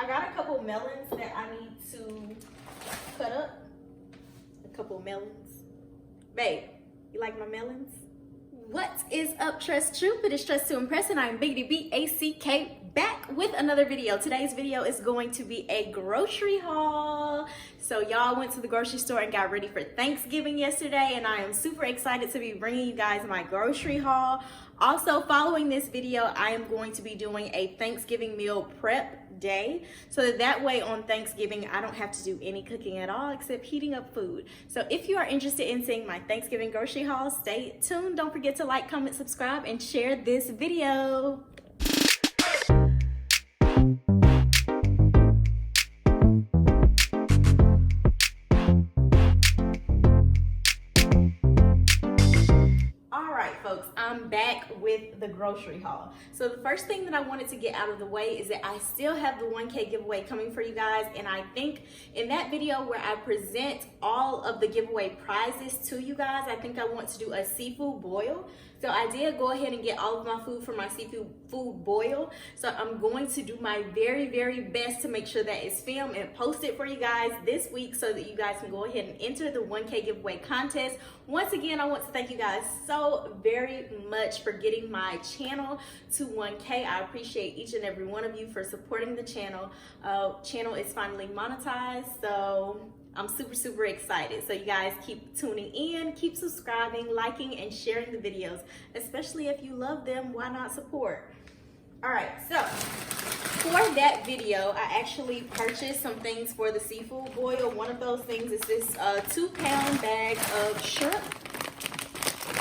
I got a couple melons that I need to cut up. A couple melons. Babe, you like my melons? What is up, Trust Troop? It is Trust to Impress, and I'm Biggity BACK back with another video. Today's video is going to be a grocery haul. So y'all went to the grocery store and got ready for Thanksgiving yesterday, and I am super excited to be bringing you guys my grocery haul. Also, following this video, I am going to be doing a Thanksgiving meal prep day, so that way on Thanksgiving I don't have to do any cooking at all except heating up food. So if you are interested in seeing my Thanksgiving grocery haul, stay tuned. Don't forget to like, comment, subscribe, and share this video. Folks, I'm back with the grocery haul. So the first thing that I wanted to get out of the way is that I still have the 1K giveaway coming for you guys, and I think in that video where I present all of the giveaway prizes to you guys, I think I want to do a seafood boil. So I did go ahead and get all of my food for my seafood boil. So I'm going to do my very, very best to make sure that it's filmed and posted for you guys this week so that you guys can go ahead and enter the 1K giveaway contest. Once again, I want to thank you guys so very much for getting my channel to 1K. I appreciate each and every one of you for supporting the channel. Channel is finally monetized, so I'm super excited. So you guys keep tuning in, keep subscribing, liking, and sharing the videos, especially if you love them. Why not support? All right, so for that video, I actually purchased some things for the seafood boil. One of those things is this 2-pound bag of shrimp.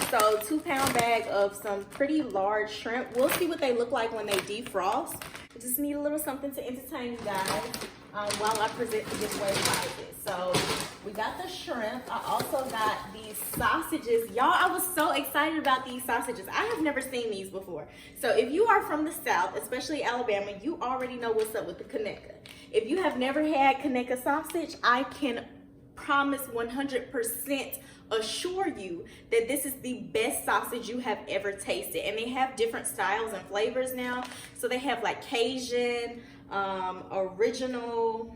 So 2-pound bag of some pretty large shrimp. We'll see what they look like when they defrost. I just need a little something to entertain you guys while I present the giveaway prizes. So we got the shrimp. I also got these sausages. Y'all, I was so excited about these sausages. I have never seen these before. So if you are from the South, especially Alabama, you already know what's up with the Conecuh. If you have never had Conecuh sausage, I can promise 100% assure you that this is the best sausage you have ever tasted. And they have different styles and flavors now. So they have like Cajun, original,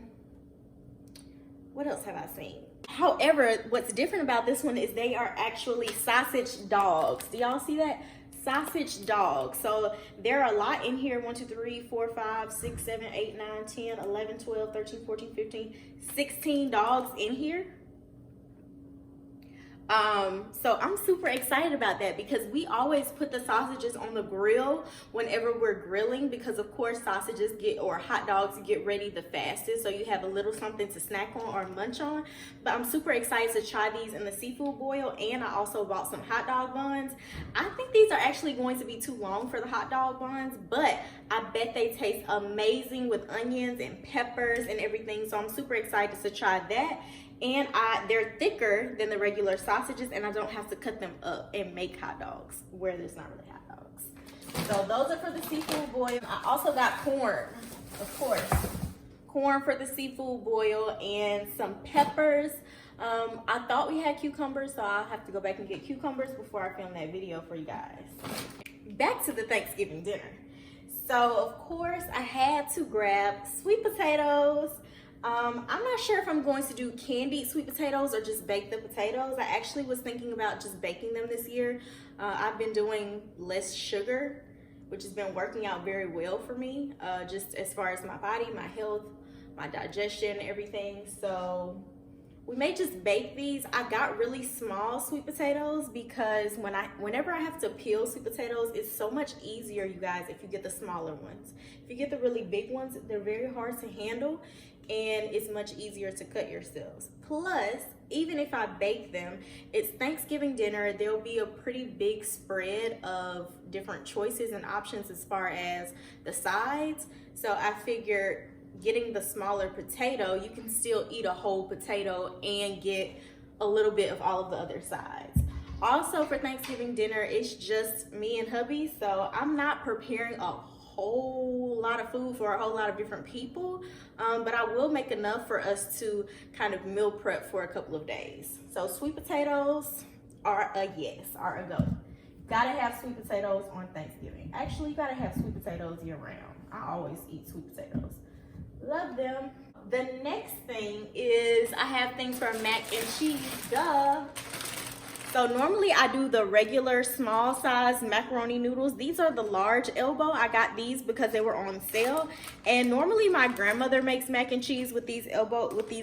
what else have I seen? However, what's different about this one is they are actually sausage dogs. Do y'all see that? Sausage dogs. So there are a lot in here. 1, 2, 3, 4, 5, 6, 7, 8, 9, 10, 11, 12, 13, 14, 15, 16 dogs in here. So I'm super excited about that because we always put the sausages on the grill whenever we're grilling, because of course sausages or hot dogs get ready the fastest, so you have a little something to snack on or munch on. But I'm super excited to try these in the seafood boil, and I also bought some hot dog buns. I think these are actually going to be too long for the hot dog buns, but I bet they taste amazing with onions and peppers and everything, so I'm super excited to try that. And they're thicker than the regular sausages, and I don't have to cut them up and make hot dogs where there's not really hot dogs. So those are for the seafood boil. I also got corn, of course. Corn for the seafood boil and some peppers. I thought we had cucumbers, so I'll have to go back and get cucumbers before I film that video for you guys. Back to the Thanksgiving dinner. So of course I had to grab sweet potatoes. I'm not sure if I'm going to do candied sweet potatoes or just bake the potatoes. I actually was thinking about just baking them this year. I've been doing less sugar, which has been working out very well for me, just as far as my body, my health, my digestion, everything. So we may just bake these. I got really small sweet potatoes because whenever I have to peel sweet potatoes, it's so much easier, you guys, if you get the smaller ones. If you get the really big ones, they're very hard to handle, and it's much easier to cut yourselves. Plus, even if I bake them, it's Thanksgiving dinner. There'll be a pretty big spread of different choices and options as far as the sides. So I figured getting the smaller potato, you can still eat a whole potato and get a little bit of all of the other sides. Also for Thanksgiving dinner, it's just me and hubby, so I'm not preparing a whole lot of food for a whole lot of different people, but I will make enough for us to kind of meal prep for a couple of days. So sweet potatoes are a yes, are a go. Gotta have sweet potatoes on Thanksgiving. Actually, you gotta have sweet potatoes year round. I always eat sweet potatoes. Love them. The next thing is I have things for mac and cheese, duh. So normally I do the regular small size macaroni noodles. These are the large elbow. I got these because they were on sale. And normally my grandmother makes mac and cheese with these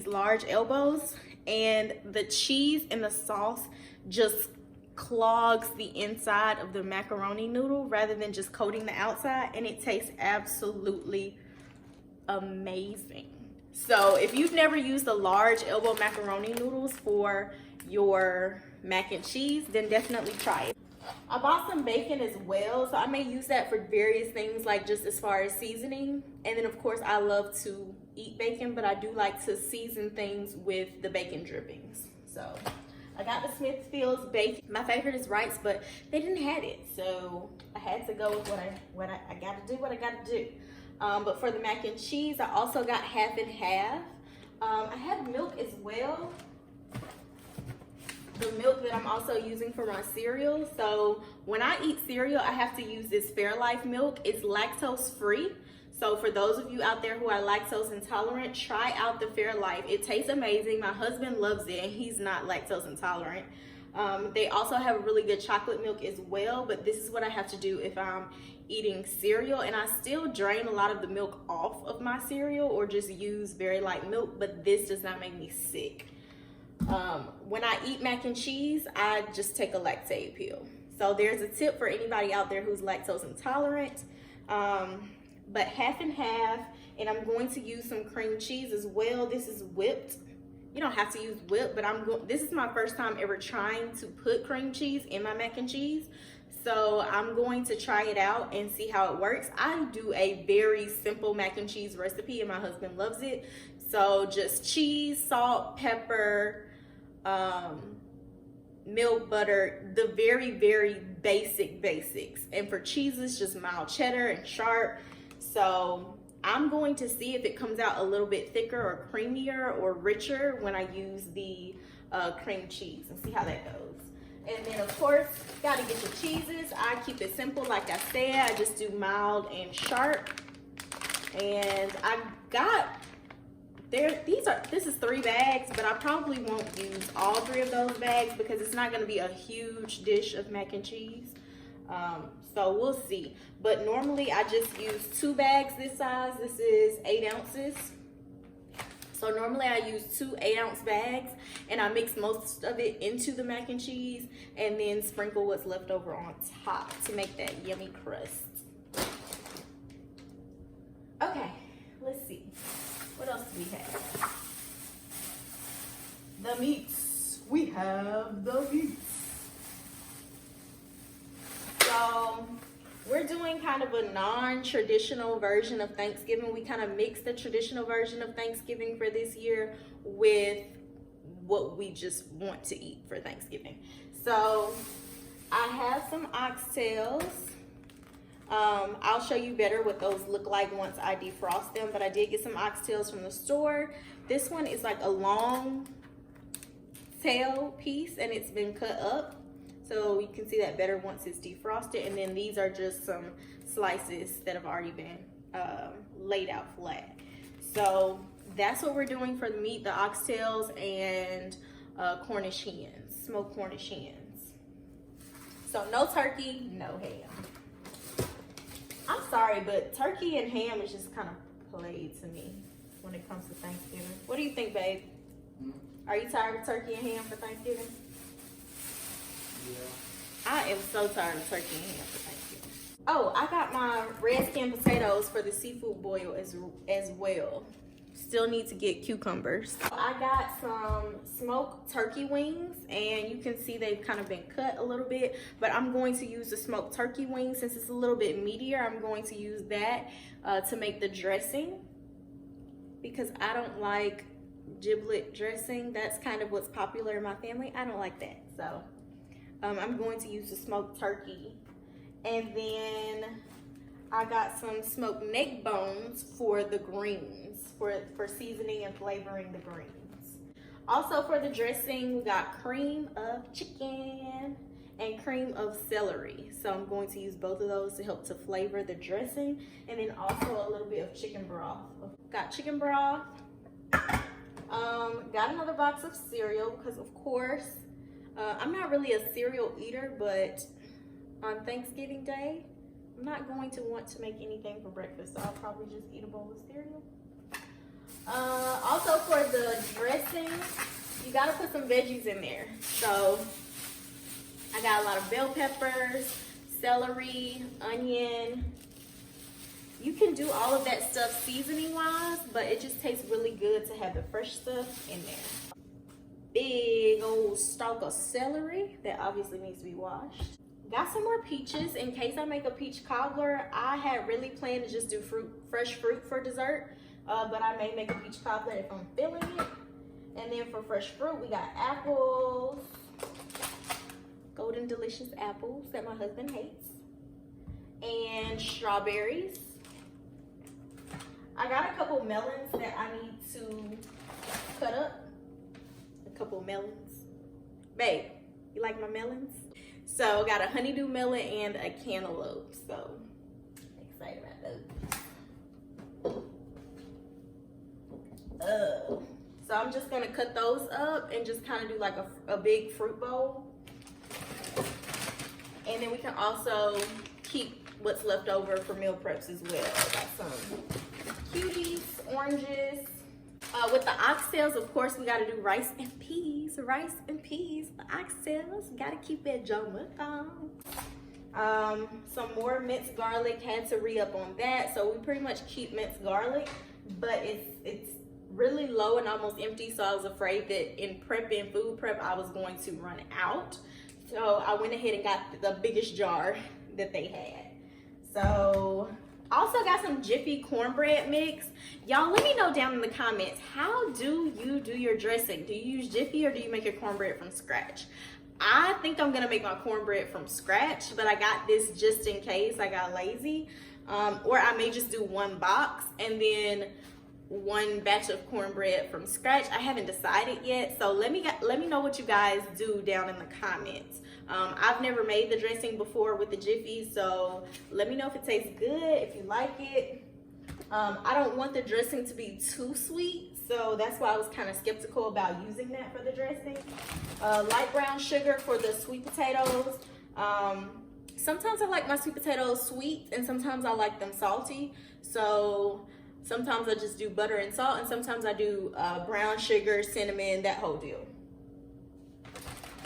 large elbows. And the cheese and the sauce just clogs the inside of the macaroni noodle rather than just coating the outside. And it tastes absolutely amazing. So if you've never used the large elbow macaroni noodles for your mac and cheese, then definitely try it. I bought some bacon as well, so I may use that for various things, like just as far as seasoning. And then of course I love to eat bacon, but I do like to season things with the bacon drippings. So I got the Smithfield's bacon. My favorite is Wright's, but they didn't have it, so I had to go with what I gotta do what I gotta do. But for the mac and cheese, I also got half and half. I have milk as well. The milk that I'm also using for my cereal. So when I eat cereal, I have to use this Fairlife milk. It's lactose free. So for those of you out there who are lactose intolerant, try out the Fairlife. It tastes amazing. My husband loves it and he's not lactose intolerant. They also have a really good chocolate milk as well, but this is what I have to do if I'm eating cereal. And I still drain a lot of the milk off of my cereal or just use very light milk, but this does not make me sick. When I eat mac and cheese, I just take a Lactaid pill. So there's a tip for anybody out there who's lactose intolerant. But half and half, and I'm going to use some cream cheese as well. This is whipped. You don't have to use whipped, but this is my first time ever trying to put cream cheese in my mac and cheese. So I'm going to try it out and see how it works. I do a very simple mac and cheese recipe and my husband loves it. So just cheese, salt, pepper, milk, butter, the very, very basics. And for cheeses, just mild cheddar and sharp. So I'm going to see if it comes out a little bit thicker or creamier or richer when I use the cream cheese and see how that goes. And then of course, gotta get your cheeses. I keep it simple, like I said. I just do mild and sharp. And I got this is 3 bags, but I probably won't use all 3 of those bags because it's not gonna be a huge dish of mac and cheese. So we'll see. But normally I just use 2 bags this size. This is 8 ounces. So normally I use 2 8-ounce bags and I mix most of it into the mac and cheese and then sprinkle what's left over on top to make that yummy crust. Okay, let's see. What else do we have? The meats. We have the meats. So we're doing kind of a non-traditional version of Thanksgiving. We kind of mixed the traditional version of Thanksgiving for this year with what we just want to eat for Thanksgiving. So I have some oxtails. I'll show you better what those look like once I defrost them, but I did get some oxtails from the store. This one is like a long tail piece and it's been cut up. So you can see that better once it's defrosted. And then these are just some slices that have already been laid out flat. So that's what we're doing for the meat, the oxtails and Cornish hens, smoked Cornish hens. So no turkey, no ham. I'm sorry, but turkey and ham is just kind of played to me when it comes to Thanksgiving. What do you think, babe? Are you tired of turkey and ham for Thanksgiving? Yeah. I am so tired of turkey and ham for Thanksgiving. Oh, I got my red skin potatoes for the seafood boil as well. Still need to get cucumbers. I got some smoked turkey wings and you can see they've kind of been cut a little bit, but I'm going to use the smoked turkey wings since it's a little bit meatier. I'm going to use that to make the dressing because I don't like giblet dressing. That's kind of what's popular in my family. I don't like that. So I'm going to use the smoked turkey. And then I got some smoked neck bones for the greens, for seasoning and flavoring the greens. Also for the dressing, we got cream of chicken and cream of celery. So I'm going to use both of those to help to flavor the dressing. And then also a little bit of chicken broth. Got chicken broth. Got another box of cereal because of course, I'm not really a cereal eater, but on Thanksgiving Day, I'm not going to want to make anything for breakfast, so I'll probably just eat a bowl of cereal. Also for the dressing, you gotta put some veggies in there. So I got a lot of bell peppers, celery, onion. You can do all of that stuff seasoning wise, but it just tastes really good to have the fresh stuff in there. Big old stalk of celery that obviously needs to be washed. Got some more peaches in case I make a peach cobbler. I had really planned to just do fresh fruit for dessert, but I may make a peach cobbler if I'm feeling it. And then for fresh fruit, we got apples, golden delicious apples that my husband hates, and strawberries. I got a couple melons that I need to cut up. A couple melons. Babe, you like my melons? So got a honeydew melon and a cantaloupe. So excited about those. So I'm just gonna cut those up and just kind of do like a big fruit bowl. And then we can also keep what's left over for meal preps as well. Got some cuties, oranges. With the oxtails, of course, we gotta do rice and peas. Rice and peas, the oxtails. Gotta keep that jumbo. Some more minced garlic, had to re-up on that. So we pretty much keep minced garlic, but it's really low and almost empty. So I was afraid that in prepping, food prep, I was going to run out. So I went ahead and got the biggest jar that they had. So also got some Jiffy cornbread mix. Y'all let me know down in the comments, how do you do your dressing? Do you use Jiffy or do you make your cornbread from scratch? I think I'm gonna make my cornbread from scratch, but I got this just in case I got lazy. Or I may just do one box and then one batch of cornbread from scratch. I haven't decided yet, so let me know what you guys do down in the comments. I've never made the dressing before with the Jiffy, so let me know if it tastes good, if you like it. I don't want the dressing to be too sweet, so that's why I was kind of skeptical about using that for the dressing. Light brown sugar for the sweet potatoes. Sometimes I like my sweet potatoes sweet and sometimes I like them salty, so sometimes I just do butter and salt, and sometimes I do brown sugar, cinnamon, that whole deal.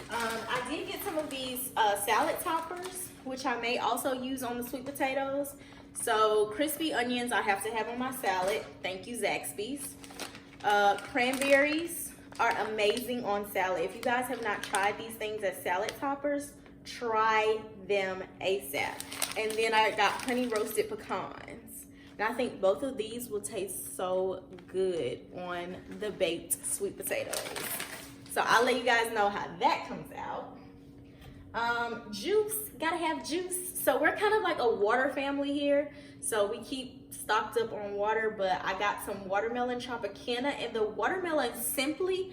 I did get some of these salad toppers, which I may also use on the sweet potatoes. So crispy onions I have to have on my salad. Thank you, Zaxby's. Cranberries are amazing on salad. If you guys have not tried these things as salad toppers, try them ASAP. And then I got honey roasted pecans. And I think both of these will taste so good on the baked sweet potatoes. So I'll let you guys know how that comes out. Juice, gotta have juice. So we're kind of like a water family here. So we keep stocked up on water, but I got some watermelon Tropicana, and the watermelon Simply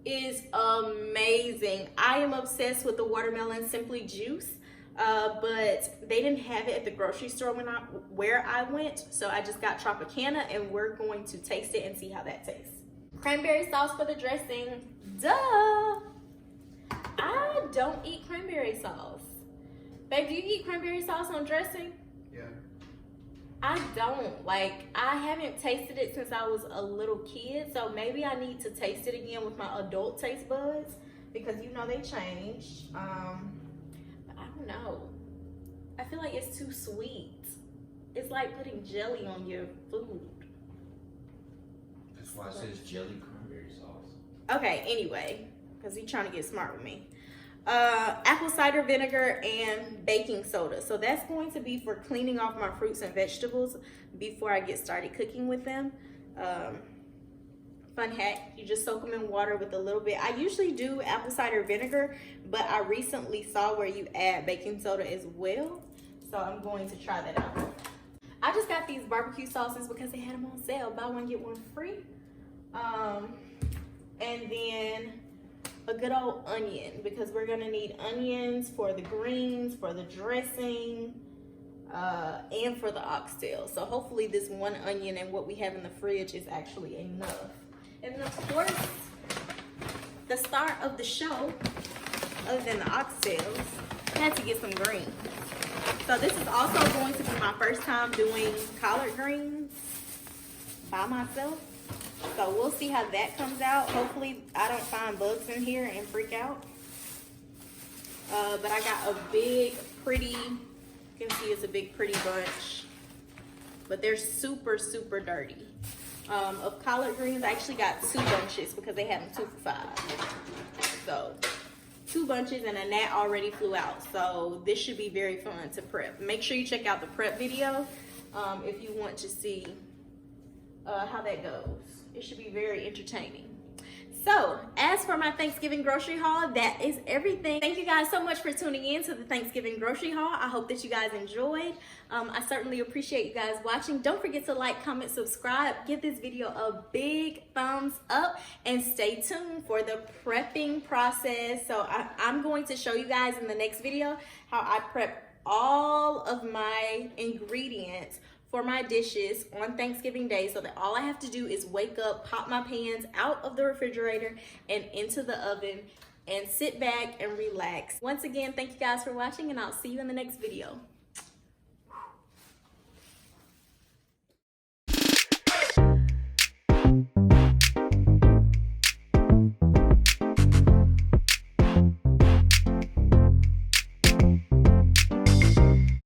is amazing. I am obsessed with the watermelon Simply juice. But they didn't have it at the grocery store where I went, so I just got Tropicana, and we're going to taste it and see how that tastes. Cranberry sauce for the dressing. Duh! I don't eat cranberry sauce. Babe, do you eat cranberry sauce on dressing? Yeah. I don't. Like, I haven't tasted it since I was a little kid, so maybe I need to taste it again with my adult taste buds, because you know they change. No, I feel like it's too sweet. It's like putting jelly on your food. That's why it says jelly cranberry sauce. Okay, anyway, because you're trying to get smart with me. Apple cider vinegar and baking soda. So that's going to be for cleaning off my fruits and vegetables before I get started cooking with them. Fun hack, you just soak them in water with a little bit. I usually do apple cider vinegar, but I recently saw where you add baking soda as well, so I'm going to try that out. I just got these barbecue sauces because they had them on sale, buy one get one free. And then a good old onion, because we're gonna need onions for the greens, for the dressing. and for the oxtail. So hopefully this one onion and what we have in the fridge is actually enough. And then of course, the star of the show, other than the oxtails, I had to get some greens. So this is also going to be my first time doing collard greens by myself. So we'll see how that comes out. Hopefully I don't find bugs in here and freak out. But I got a big, pretty, you can see it's a big, pretty bunch. But they're super, super dirty. Of collard greens, I actually got 2 bunches because they have them 2 for $5. So 2 bunches and a gnat already flew out. So this should be very fun to prep. Make sure you check out the prep video if you want to see how that goes. It should be very entertaining. So, as for my Thanksgiving grocery haul, that is everything. Thank you guys so much for tuning in to the Thanksgiving grocery haul. I hope that you guys enjoyed. I certainly appreciate you guys watching. Don't forget to like, comment, subscribe. Give this video a big thumbs up and stay tuned for the prepping process. So, I'm going to show you guys in the next video how I prep all of my ingredients for my dishes on Thanksgiving Day, so that all I have to do is wake up, pop my pans out of the refrigerator and into the oven and sit back and relax. Once again, thank you guys for watching, and I'll see you in the next video.